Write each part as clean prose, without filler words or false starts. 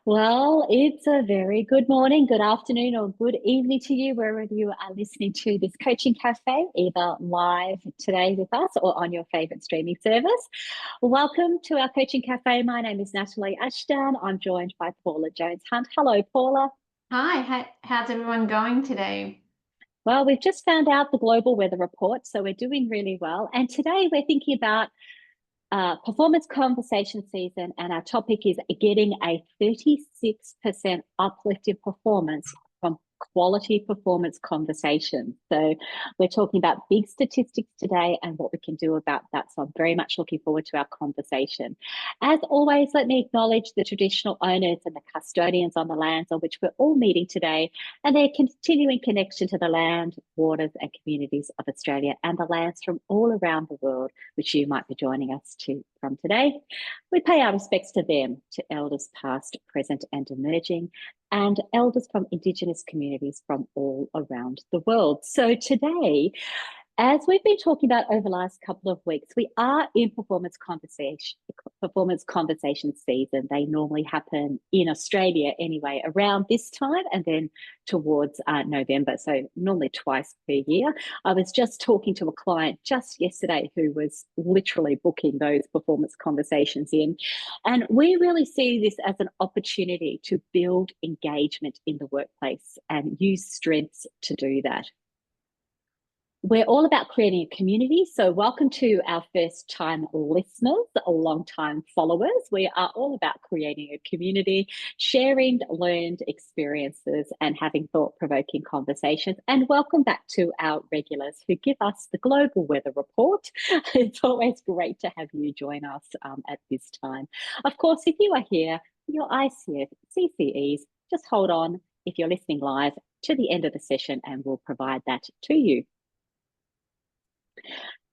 Well, it's a very good morning, good afternoon, or good evening to you, wherever you are listening to this coaching cafe, either live today with us or on your favorite streaming service. Welcome to our coaching cafe. My name is Natalie Ashdown. I'm joined by Paula Jones Hunt. Hello, Paula. Hi, how's everyone going today? Well, we've just found out the global weather report, so we're doing really well. And today we're thinking about performance conversation season, and our topic is getting a 36% uplift in performance from quality performance conversations. So we're talking about big statistics today and what we can do about that. So I'm very much looking forward to our conversation. As always, let me acknowledge the traditional owners and the custodians on the lands on which we're all meeting today and their continuing connection to the land, waters and communities of Australia and the lands from all around the world which you might be joining us from today. We pay our respects to them, to elders past, present and emerging, and elders from Indigenous communities from all around the world. So today, as we've been talking about over the last couple of weeks, we are in performance conversation season. They normally happen in Australia anyway, around this time and then towards November. So normally twice per year. I was just talking to a client just yesterday who was literally booking those performance conversations in. And we really see this as an opportunity to build engagement in the workplace and use strengths to do that. We're all about creating a community. So welcome to our first time listeners, long time followers. We are all about creating a community, sharing learned experiences and having thought-provoking conversations. And welcome back to our regulars who give us the global weather report. It's always great to have you join us at this time. Of course, if you are here, your ICF, CCEs, just hold on if you're listening live to the end of the session and we'll provide that to you.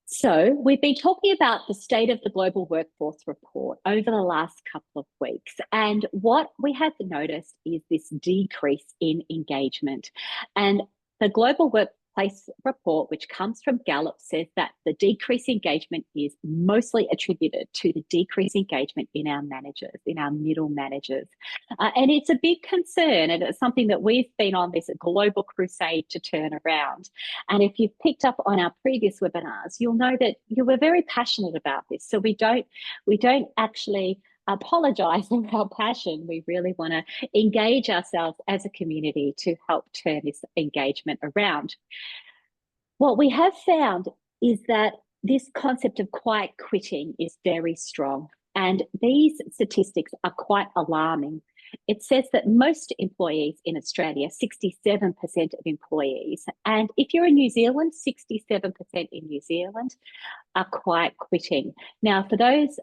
So we've been talking about the state of the global workforce report over the last couple of weeks. And what we have noticed is this decrease in engagement. And the global workplace report, which comes from Gallup, says that the decreased engagement is mostly attributed to the decreased engagement in our managers, in our middle managers. And it's a big concern, and it's something that we've been on this global crusade to turn around. And if you've picked up on our previous webinars, you'll know that you were very passionate about this. So we don't actually apologize for our passion. We really want to engage ourselves as a community to help turn this engagement around. What we have found is that this concept of quiet quitting is very strong. And these statistics are quite alarming. It says that most employees in Australia, 67% of employees, and if you're in New Zealand, 67% in New Zealand are quiet quitting. Now, for those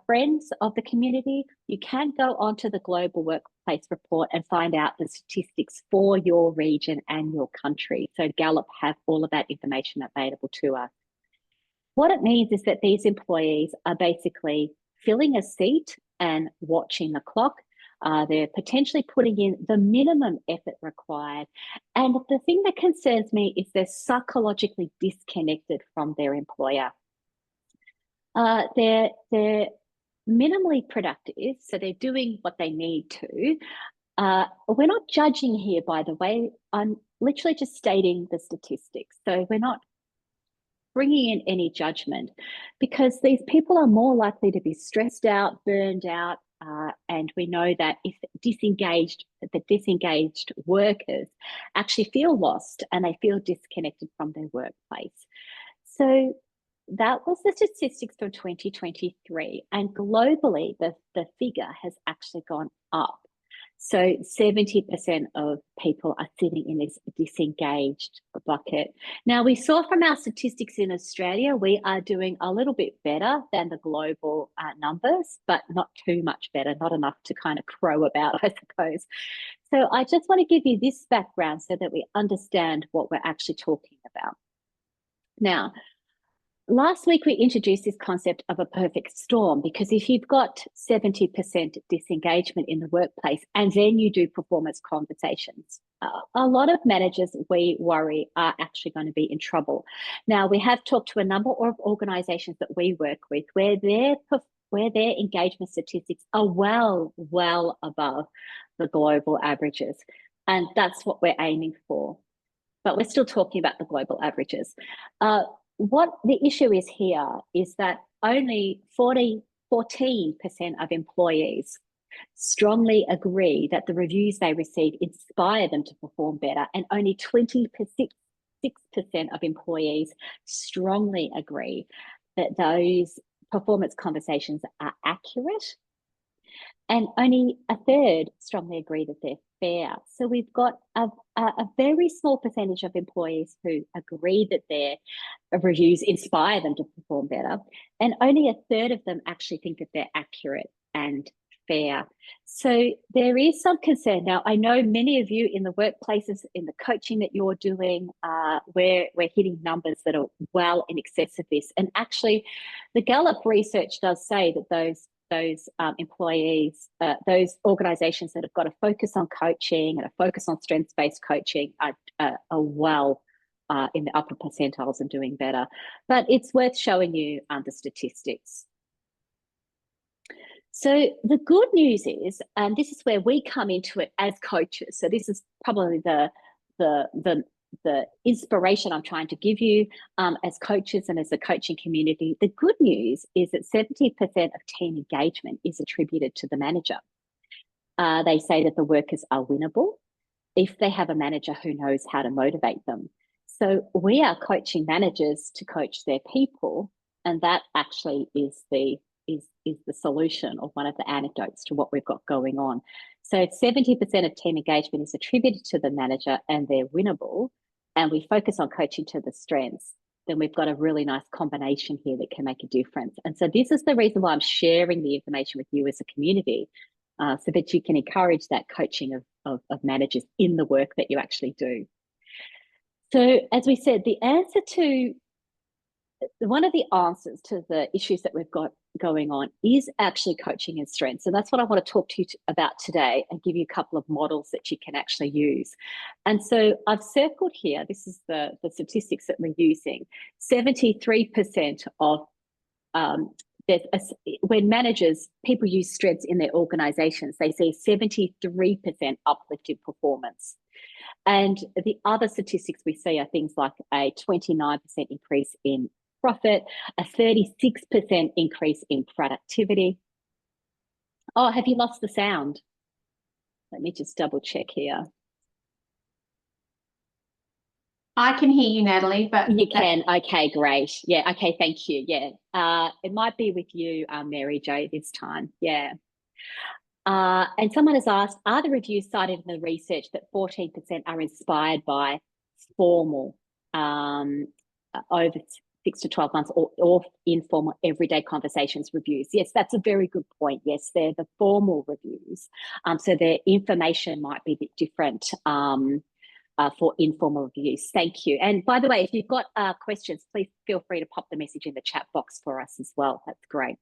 friends of the community, you can go onto the Global Workplace Report and find out the statistics for your region and your country. So Gallup have all of that information available to us. What it means is that these employees are basically filling a seat and watching the clock. They're potentially putting in the minimum effort required. And the thing that concerns me is they're psychologically disconnected from their employer. They're minimally productive, so they're doing what they need to. We're not judging here, by the way. I'm literally just stating the statistics. So we're not bringing in any judgment, because these people are more likely to be stressed out, burned out, and we know that if the disengaged workers actually feel lost and they feel disconnected from their workplace. So that was the statistics for 2023, and globally the figure has actually gone up. So 70% of people are sitting in this disengaged bucket. Now, we saw from our statistics in Australia, we are doing a little bit better than the global numbers, but not too much better, not enough to kind of crow about, I suppose. So I just want to give you this background so that we understand what we're actually talking about. Now, last week, we introduced this concept of a perfect storm, because if you've got 70% disengagement in the workplace and then you do performance conversations, a lot of managers, we worry, are actually going to be in trouble. Now, we have talked to a number of organisations that we work with where their where their engagement statistics are well above the global averages. And that's what we're aiming for. But we're still talking about the global averages. What the issue is here is that only 14% of employees strongly agree that the reviews they receive inspire them to perform better, and only 26% of employees strongly agree that those performance conversations are accurate, and only a third strongly agree that they're fair. So we've got a very small percentage of employees who agree that their reviews inspire them to perform better, and only a third of them actually think that they're accurate and fair. So there is some concern. Now, I know many of you in the workplaces, in the coaching that you're doing, we're hitting numbers that are well in excess of this. And actually, the Gallup research does say that those employees, those organizations that have got a focus on coaching and a focus on strengths-based coaching are well in the upper percentiles and doing better. But it's worth showing you the statistics. So the good news is, and this is where we come into it as coaches. So this is probably the inspiration I'm trying to give you as coaches and as a coaching community. The good news is that 70% of team engagement is attributed to the manager. They say that the workers are winnable if they have a manager who knows how to motivate them. So we are coaching managers to coach their people, and that actually is the solution, or one of the anecdotes to what we've got going on. So 70% of team engagement is attributed to the manager and they're winnable, and we focus on coaching to the strengths, then we've got a really nice combination here that can make a difference. And so this is the reason why I'm sharing the information with you as a community, so that you can encourage that coaching of managers in the work that you actually do. So as we said, one of the answers to the issues that we've got going on is actually coaching and strengths. And that's what I want to talk to you about today, and give you a couple of models that you can actually use. And so I've circled here, this is the statistics that we're using. 73% of when managers, people use strengths in their organizations, they see 73% uplift in performance. And the other statistics we see are things like a 29% increase in profit, a 36% increase in productivity. Oh, have you lost the sound? Let me just double check here. I can hear you, Natalie, but you can. Okay, great. Yeah. Okay. Thank you. Yeah. It might be with you, Mary Jo, this time. Yeah. And someone has asked, are the reviews cited in the research that 14% are inspired by formal over 6 to 12 months or informal everyday conversations reviews? Yes, that's a very good point. Yes, they're the formal reviews. So their information might be a bit different for informal reviews. Thank you. And by the way, if you've got questions, please feel free to pop the message in the chat box for us as well. That's great.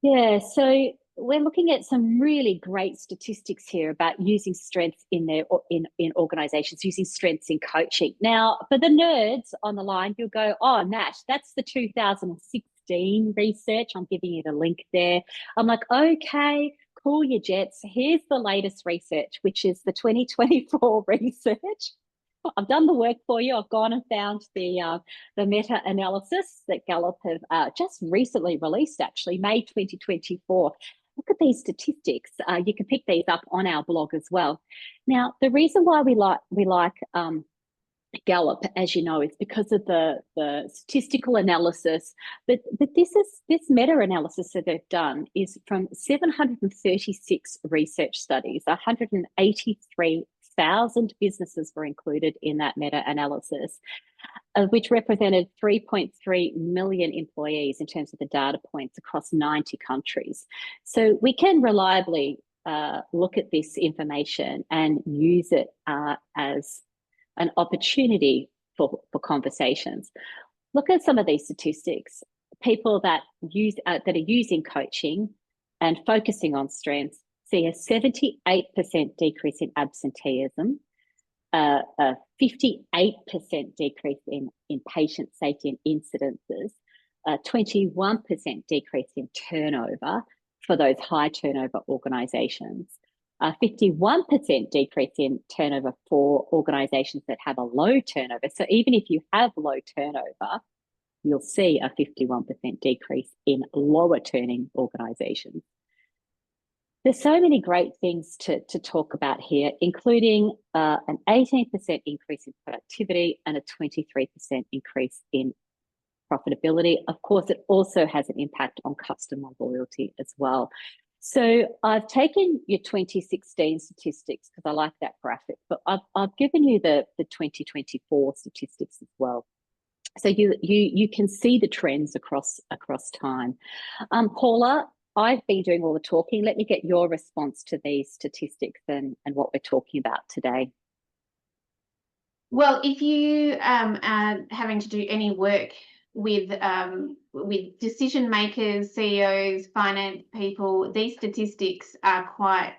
Yeah, so we're looking at some really great statistics here about using strengths in organizations, using strengths in coaching. Now, for the nerds on the line, you'll go, oh, Nash, that's the 2016 research. I'm giving you the link there. I'm like, okay, cool your jets. Here's the latest research, which is the 2024 research. I've done the work for you. I've gone and found the meta-analysis that Gallup have just recently released, actually, May 2024. Look at these statistics. You can pick these up on our blog as well. Now, the reason why we like Gallup, as you know, is because of the statistical analysis. But this meta-analysis that they've done is from 736 research studies. 183,000 businesses were included in that meta-analysis, which represented 3.3 million employees in terms of the data points across 90 countries. So we can reliably look at this information and use it as an opportunity for conversations. Look at some of these statistics. People that are using coaching and focusing on strengths see a 78% decrease in absenteeism, a 58% decrease in patient safety and incidences, a 21% decrease in turnover for those high turnover organizations, a 51% decrease in turnover for organizations that have a low turnover. So even if you have low turnover, you'll see a 51% decrease in lower turning organizations. There's so many great things to talk about here, including an 18% increase in productivity and a 23% increase in profitability. Of course, it also has an impact on customer loyalty as well. So I've taken your 2016 statistics because I like that graphic, but I've given you the 2024 statistics as well. So you can see the trends across time. Paula, I've been doing all the talking. Let me get your response to these statistics and what we're talking about today. Well, if you are having to do any work with decision makers, CEOs, finance people, these statistics are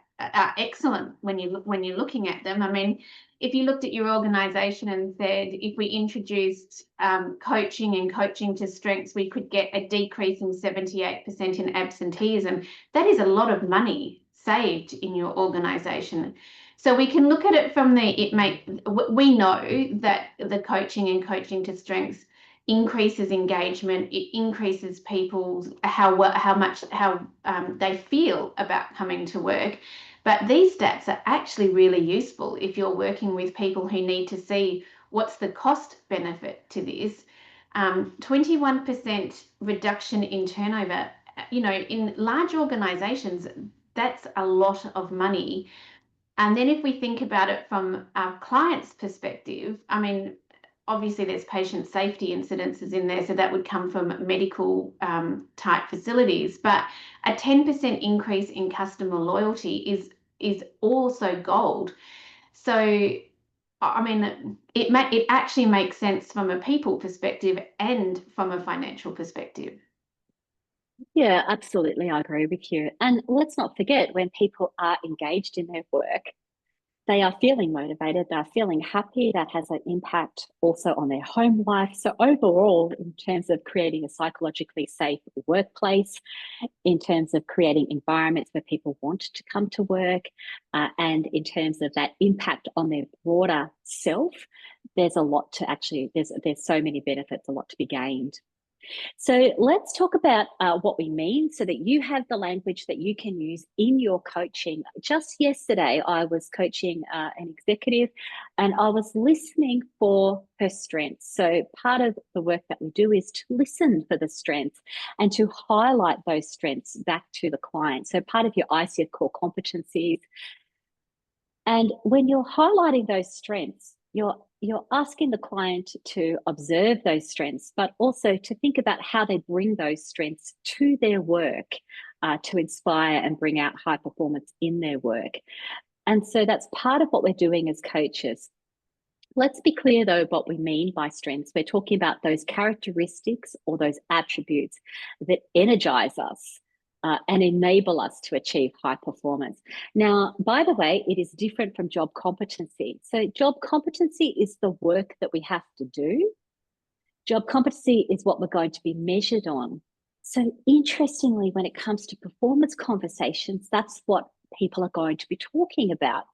excellent when you're looking at them. I mean, if you looked at your organization and said, if we introduced coaching and coaching to strengths, we could get a decrease in 78% in absenteeism. That is a lot of money saved in your organization. So we can look at it from we know that the coaching and coaching to strengths increases engagement. It increases people's how they feel about coming to work. But these stats are actually really useful if you're working with people who need to see what's the cost benefit to this. 21% reduction in turnover, in large organizations, that's a lot of money. And then if we think about it from our client's perspective, I mean, obviously there's patient safety incidences in there, so that would come from medical type facilities. But a 10% increase in customer loyalty is also gold. So, I mean, it actually makes sense from a people perspective and from a financial perspective. Yeah, absolutely. I agree with you. And let's not forget, when people are engaged in their work, they are feeling motivated, they're feeling happy. That has an impact also on their home life. So overall, in terms of creating a psychologically safe workplace, in terms of creating environments where people want to come to work, and in terms of that impact on their broader self, there's a lot to actually, there's so many benefits, a lot to be gained. So let's talk about what we mean so that you have the language that you can use in your coaching. Just yesterday, I was coaching an executive and I was listening for her strengths. So part of the work that we do is to listen for the strengths and to highlight those strengths back to the client. So part of your ICF core competencies. And when you're highlighting those strengths, you're asking the client to observe those strengths, but also to think about how they bring those strengths to their work to inspire and bring out high performance in their work. And so that's part of what we're doing as coaches. Let's be clear, though, what we mean by strengths. We're talking about those characteristics or those attributes that energize us and enable us to achieve high performance. Now, by the way, it is different from job competency. So job competency is the work that we have to do. Job competency is what we're going to be measured on. So interestingly, when it comes to performance conversations, that's what people are going to be talking about.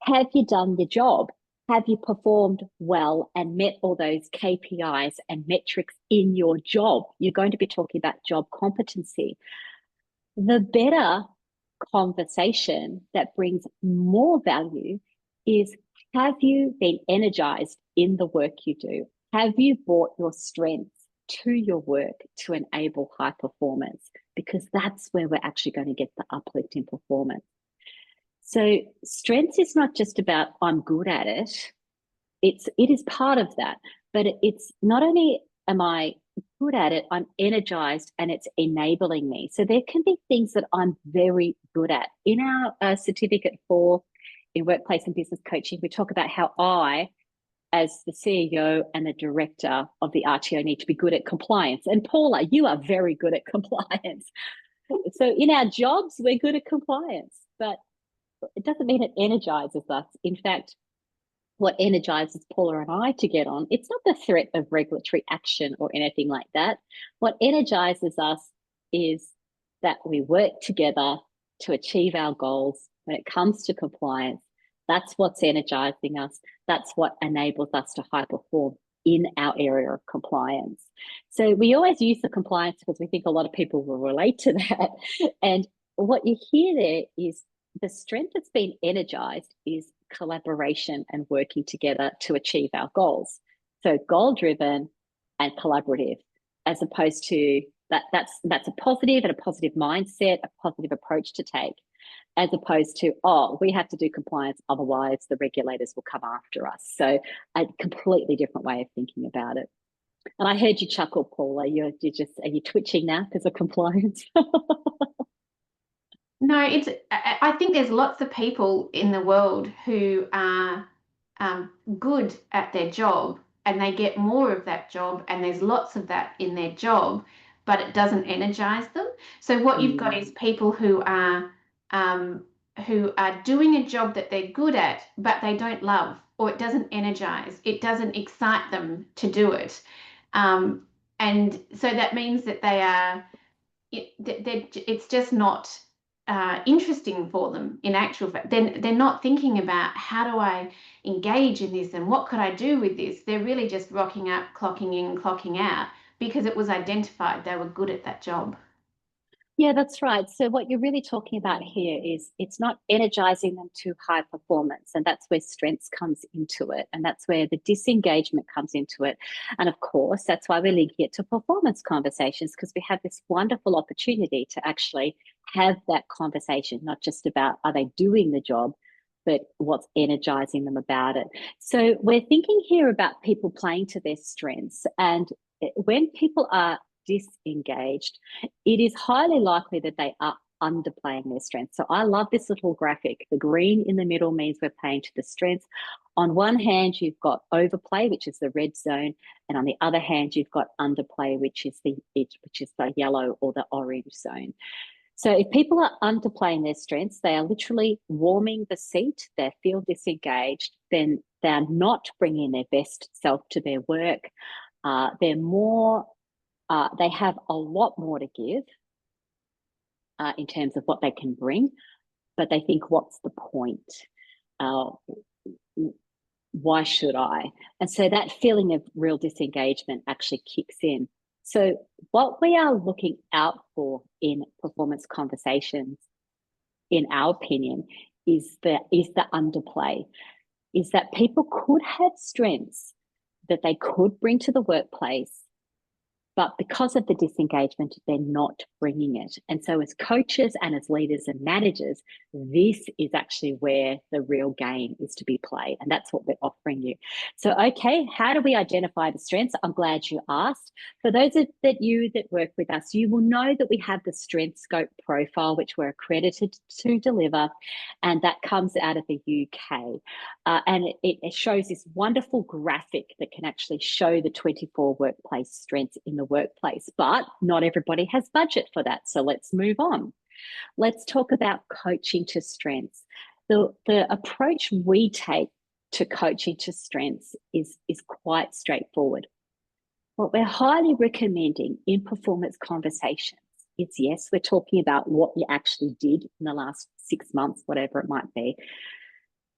Have you done the job? Have you performed well and met all those KPIs and metrics in your job? You're going to be talking about job competency. The better conversation that brings more value is, have you been energized in the work you do? Have you brought your strengths to your work to enable high performance? Because that's where we're actually going to get the uplift in performance. So strengths is not just about I'm good at it. It is part of that, but it's not only am I good at it, I'm energized and it's enabling me. So there can be things that I'm very good at. In our certificate in workplace and business coaching, we talk about how I, as the CEO and the director of the RTO, need to be good at compliance. And Paula, you are very good at compliance. So in our jobs, we're good at compliance, but it doesn't mean it energizes us. In fact, what energizes Paula and I to get on, it's not the threat of regulatory action or anything like that. What energizes us is that we work together to achieve our goals. When it comes to compliance, that's what's energizing us. That's what enables us to high perform in our area of compliance. So we always use the compliance because we think a lot of people will relate to that. And what you hear there is the strength that's been energized is collaboration and working together to achieve our goals. So goal-driven and collaborative, as opposed to that's a positive and a positive mindset, a positive approach to take, as opposed to, oh, we have to do compliance, otherwise the regulators will come after us. So a completely different way of thinking about it. And I heard you chuckle, Paula. Are you twitching now because of compliance? No, I think there's lots of people in the world who are good at their job and they get more of that job, and there's lots of that in their job, but it doesn't energize them. So what you've got is people who are doing a job that they're good at, but they don't love, or it doesn't energize, it doesn't excite them to do it. And so that means that it's just not interesting for them. In actual fact, they're not thinking about, how do I engage in this and what could I do with this? They're really just rocking up, clocking in, clocking out, because it was identified they were good at that job. Yeah, that's right. So what you're really talking about here is it's not energizing them to high performance, and that's where strengths comes into it, and that's where the disengagement comes into it. And of course, that's why we're linking it to performance conversations, because we have this wonderful opportunity to actually have that conversation, not just about are they doing the job, but what's energizing them about it. So we're thinking here about people playing to their strengths, and when people are disengaged, it is highly likely that they are underplaying their strengths. So I love this little graphic. The green in the middle means we're playing to the strengths. On one hand, you've got overplay, which is the red zone, and on the other hand, you've got underplay, which is the yellow or the orange zone. So if people are underplaying their strengths, they are literally warming the seat, they feel disengaged, then they're not bringing their best self to their work. They're more they have a lot more to give in terms of what they can bring, but they think, what's the point? Why should I? And so that feeling of real disengagement actually kicks in. So what we are looking out for in performance conversations, in our opinion, is the underplay, is that people could have strengths that they could bring to the workplace, but because of the disengagement, they're not bringing it. And so as coaches and as leaders and managers, this is actually where the real game is to be played. And that's what we're offering you. So, okay, how do we identify the strengths? I'm glad you asked. For those that work with us, you will know that we have the Strength Scope profile, which we're accredited to deliver. And that comes out of the UK. And it shows this wonderful graphic that can actually show the 24 workplace strengths in the workplace, but not everybody has budget for that. So let's move on. Let's talk about coaching to strengths. The approach we take to coaching to strengths is quite straightforward. What we're highly recommending in performance conversations is, yes, we're talking about what you actually did in the last 6 months, whatever it might be.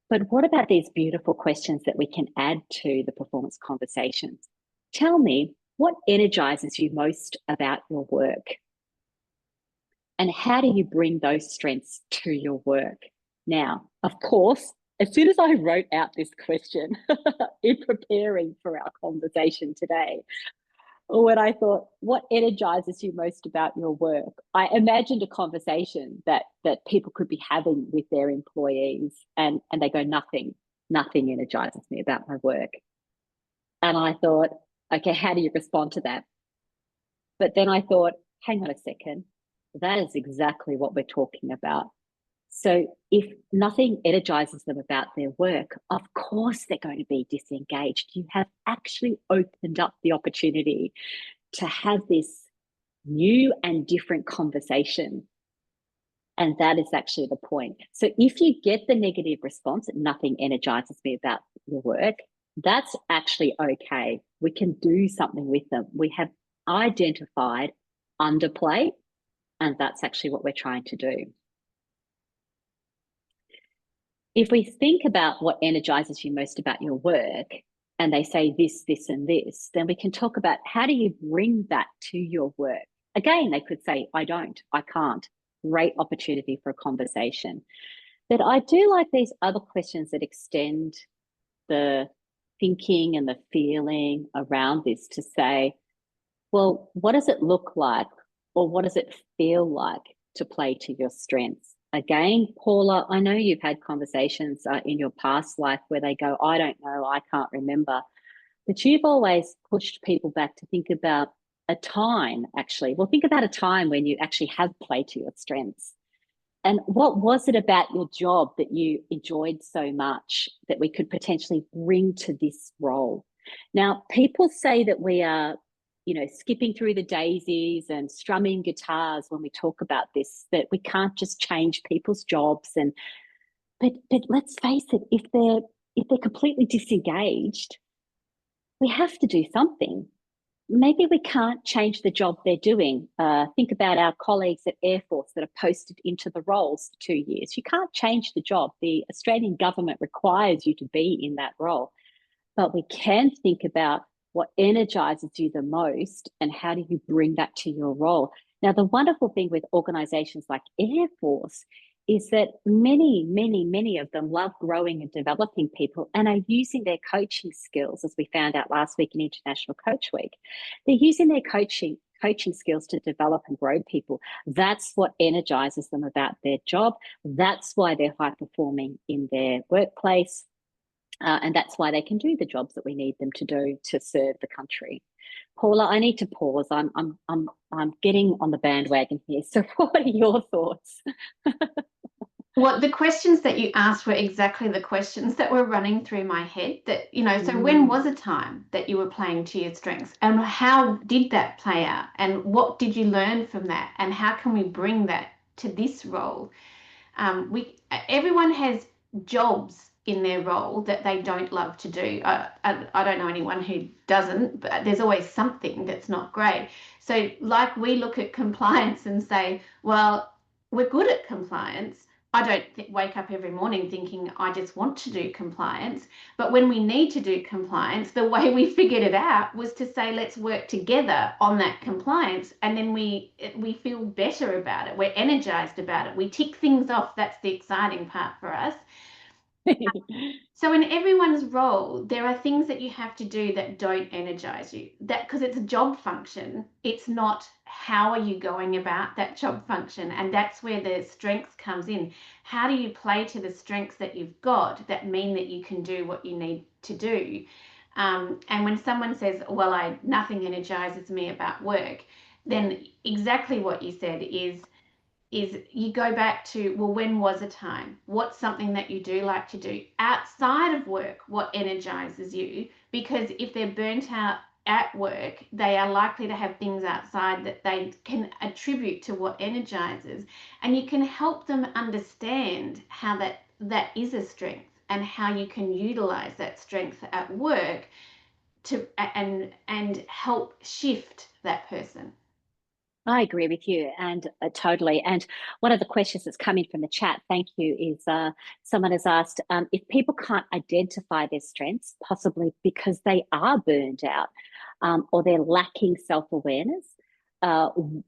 But what about these beautiful questions that we can add to the performance conversations? Tell me, what energizes you most about your work? And how do you bring those strengths to your work? Now, of course, as soon as I wrote out this question in preparing for our conversation today, when I thought, what energizes you most about your work? I imagined a conversation that people could be having with their employees, and they go, nothing energizes me about my work. And I thought, okay, how do you respond to that? But then I thought, hang on a second, that is exactly what we're talking about. So if nothing energizes them about their work, of course they're going to be disengaged. You have actually opened up the opportunity to have this new and different conversation. And that is actually the point. So if you get the negative response, nothing energizes me about your work, that's actually okay. We can do something with them. We have identified underplay, and that's actually what we're trying to do. If we think about what energizes you most about your work, and they say this, this, and this, then we can talk about how do you bring that to your work. Again, they could say, I don't, I can't. Great opportunity for a conversation. But I do like these other questions that extend the thinking and the feeling around this to say, well, what does it look like, or what does it feel like to play to your strengths? Again, Paula, I know you've had conversations in your past life where they go, I don't know, I can't remember. But you've always pushed people back to think about a time, actually. Well, think about a time when you actually have played to your strengths. And what was it about your job that you enjoyed so much that we could potentially bring to this role? Now, people say that we are, skipping through the daisies and strumming guitars when we talk about this, that we can't just change people's jobs. But let's face it, if they're completely disengaged, we have to do something. Maybe we can't change the job they're doing. Think about our colleagues at Air Force that are posted into the roles for 2 years. You can't change the job. The Australian government requires you to be in that role. But we can think about what energizes you the most and how do you bring that to your role. Now, the wonderful thing with organizations like Air Force is that many of them love growing and developing people and are using their coaching skills, as we found out last week in International Coach Week. They're using their coaching skills to develop and grow people. That's what energizes them about their job. That's why they're high performing in their workplace. And that's why they can do the jobs that we need them to do to serve the country. Paula, I need to pause. I'm getting on the bandwagon here. So what are your thoughts? Well, the questions that you asked were exactly the questions that were running through my head. That, so when was a time that you were playing to your strengths, and how did that play out, and what did you learn from that, and how can we bring that to this role? Everyone has jobs in their role that they don't love to do. I don't know anyone who doesn't, but there's always something that's not great. So like we look at compliance and say, well, we're good at compliance. I don't wake up every morning thinking I just want to do compliance. But when we need to do compliance, the way we figured it out was to say, let's work together on that compliance. And then we feel better about it. We're energized about it. We tick things off. That's the exciting part for us. So in everyone's role, there are things that you have to do that don't energize you. That because it's a job function, it's not how are you going about that job function, and that's where the strength comes in. How do you play to the strengths that you've got that mean that you can do what you need to do? And when someone says, "Well, nothing energizes me about work," then exactly what you said is you go back to, well, when was a time? What's something that you do like to do outside of work? What energizes you? Because if they're burnt out at work, they are likely to have things outside that they can attribute to what energizes. And you can help them understand how that is a strength and how you can utilize that strength at work to and help shift that person. I agree with you, and totally. And one of the questions that's come in from the chat, thank you, is someone has asked if people can't identify their strengths, possibly because they are burned out or they're lacking self-awareness,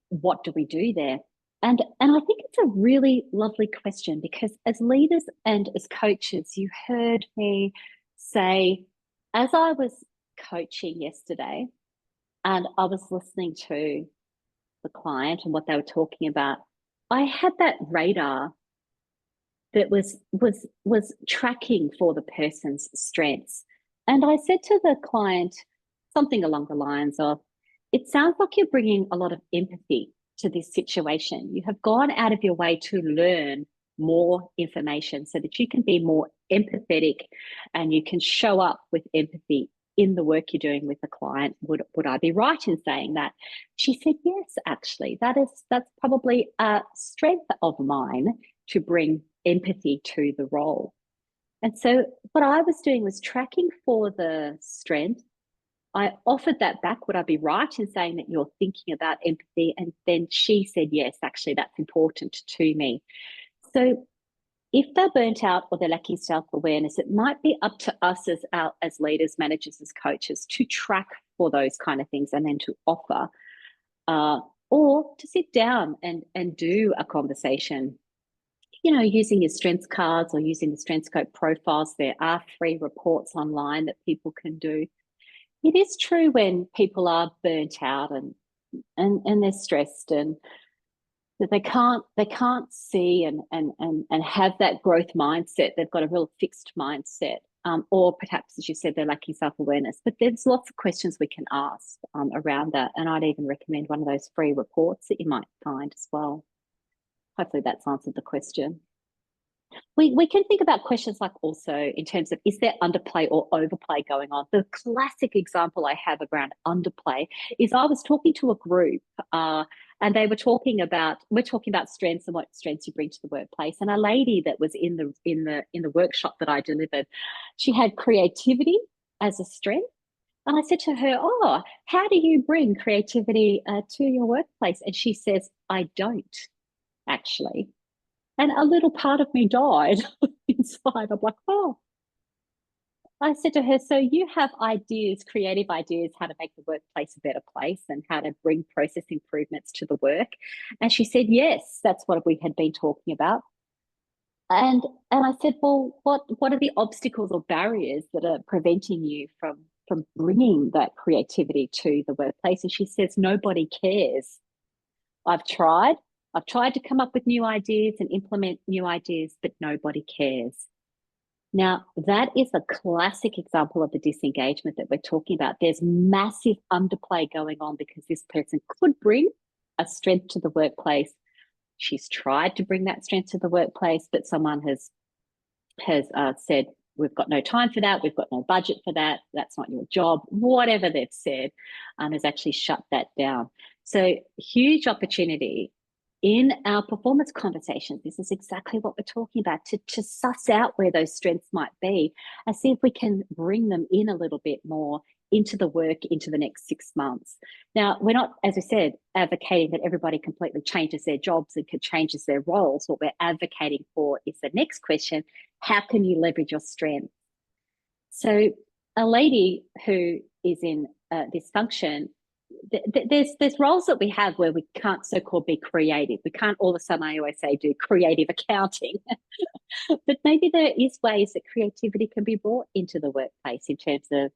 what do we do there? And I think it's a really lovely question, because as leaders and as coaches, you heard me say, as I was coaching yesterday and I was listening to the client and what they were talking about, I had that radar that was tracking for the person's strengths. And I said to the client something along the lines of, it sounds like you're bringing a lot of empathy to this situation. You have gone out of your way to learn more information so that you can be more empathetic and you can show up with empathy in the work you're doing with the client. Would I be right in saying that? She said, yes, actually, that's probably a strength of mine, to bring empathy to the role. And so what I was doing was tracking for the strength. I offered that back. Would I be right in saying that you're thinking about empathy? And then she said, yes, actually, that's important to me. So if they're burnt out or they're lacking self-awareness, it might be up to us as leaders, managers, as coaches to track for those kind of things and then to offer, or to sit down and do a conversation, using your strengths cards or using the strength scope profiles. There are free reports online that people can do. It is true when people are burnt out and they're stressed and that they can't see and have that growth mindset. They've got a real fixed mindset, or perhaps, as you said, they're lacking self-awareness. But there's lots of questions we can ask around that, and I'd even recommend one of those free reports that you might find as well. Hopefully that's answered the question. We can think about questions like also in terms of, is there underplay or overplay going on? The classic example I have around underplay is I was talking to a group and they were talking about, we're talking about strengths and what strengths you bring to the workplace. And a lady that was in the workshop that I delivered, she had creativity as a strength. And I said to her, oh, how do you bring creativity to your workplace? And she says, I don't actually. And a little part of me died inside. I'm like, oh. I said to her, so you have ideas, creative ideas, how to make the workplace a better place and how to bring process improvements to the work. And she said, yes, that's what we had been talking about. And I said, well, what are the obstacles or barriers that are preventing you from bringing that creativity to the workplace? And she says, nobody cares. I've tried to come up with new ideas and implement new ideas, but nobody cares. Now, that is a classic example of the disengagement that we're talking about. There's massive underplay going on because this person could bring a strength to the workplace. She's tried to bring that strength to the workplace, but someone has said, we've got no time for that, we've got no budget for that, that's not your job, whatever they've said, has actually shut that down. So huge opportunity in our performance conversations. This is exactly what we're talking about, to suss out where those strengths might be and see if we can bring them in a little bit more into the work into the next 6 months. Now, we're not, as I said, advocating that everybody completely changes their jobs and changes their roles. What we're advocating for is the next question: how can you leverage your strengths? So a lady who is in this function, there's roles that we have where we can't so-called be creative. We can't all of a sudden, I always say, do creative accounting. But maybe there is ways that creativity can be brought into the workplace in terms of,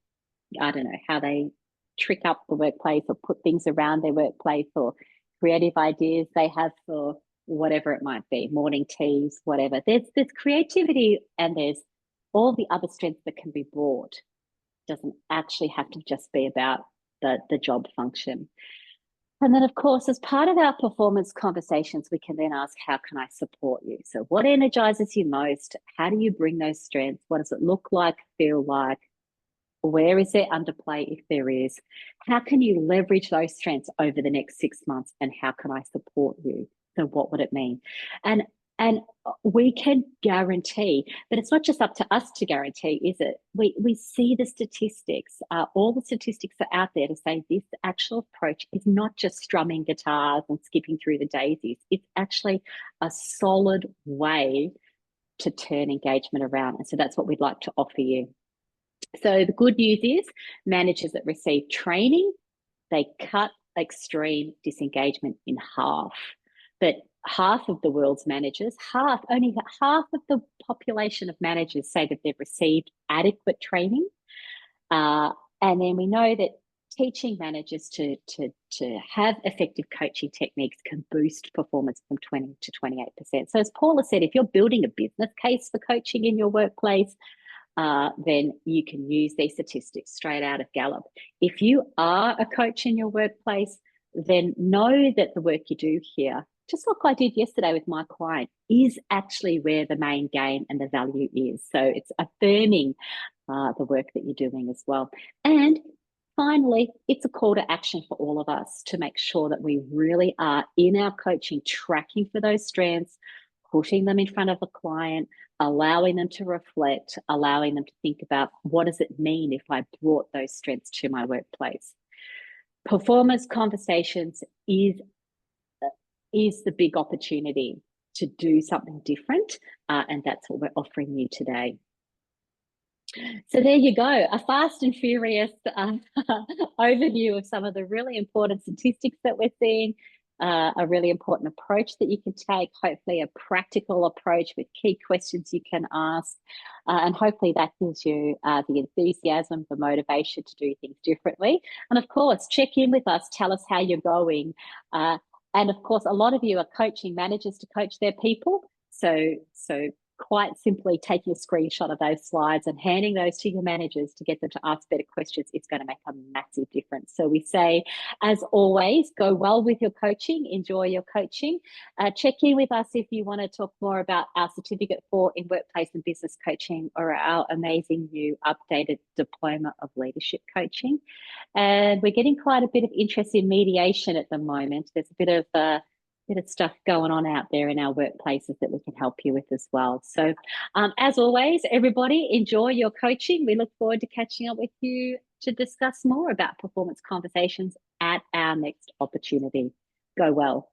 I don't know, how they trick up the workplace or put things around their workplace, or creative ideas they have for whatever it might be, morning teas, whatever. There's creativity and there's all the other strengths that can be brought. It doesn't actually have to just be about the job function. And then, of course, as part of our performance conversations, we can then ask, how can I support you? So what energizes you most? How do you bring those strengths? What does it look like, feel like? Where is there underplay if there is? How can you leverage those strengths over the next 6 months? And how can I support you? So what would it mean? And we can guarantee, but it's not just up to us to guarantee, is it? We see the statistics. All the statistics are out there to say this actual approach is not just strumming guitars and skipping through the daisies. It's actually a solid way to turn engagement around. And so that's what we'd like to offer you. So the good news is managers that receive training, they cut extreme disengagement in half. But half of the world's managers, only half of the population of managers say that they've received adequate training. And then we know that teaching managers to have effective coaching techniques can boost performance from 20 to 28%. So as Paula said, if you're building a business case for coaching in your workplace, then you can use these statistics straight out of Gallup. If you are a coach in your workplace, then know that the work you do here, just like I did yesterday with my client, is actually where the main gain and the value is. So it's affirming the work that you're doing as well. And finally, it's a call to action for all of us to make sure that we really are in our coaching tracking for those strengths, putting them in front of a client, allowing them to reflect, allowing them to think about what does it mean if I brought those strengths to my workplace. Performance conversations is the big opportunity to do something different, and that's what we're offering you today. So there you go, a fast and furious overview of some of the really important statistics that we're seeing, a really important approach that you can take, hopefully a practical approach with key questions you can ask, and hopefully that gives you the enthusiasm, the motivation to do things differently. And of course, check in with us, tell us how you're going. And of course, a lot of you are coaching managers to coach their people. So quite simply taking a screenshot of those slides and handing those to your managers to get them to ask better questions is going to make a massive difference. So we say, as always, go well with your coaching, enjoy your coaching. Check in with us if you want to talk more about our certificate in workplace and business coaching, or our amazing new updated diploma of leadership coaching. And we're getting quite a bit of interest in mediation at the moment. There's a bit of stuff going on out there in our workplaces that we can help you with as well. So as always, everybody, enjoy your coaching. We look forward to catching up with you to discuss more about performance conversations at our next opportunity. Go well.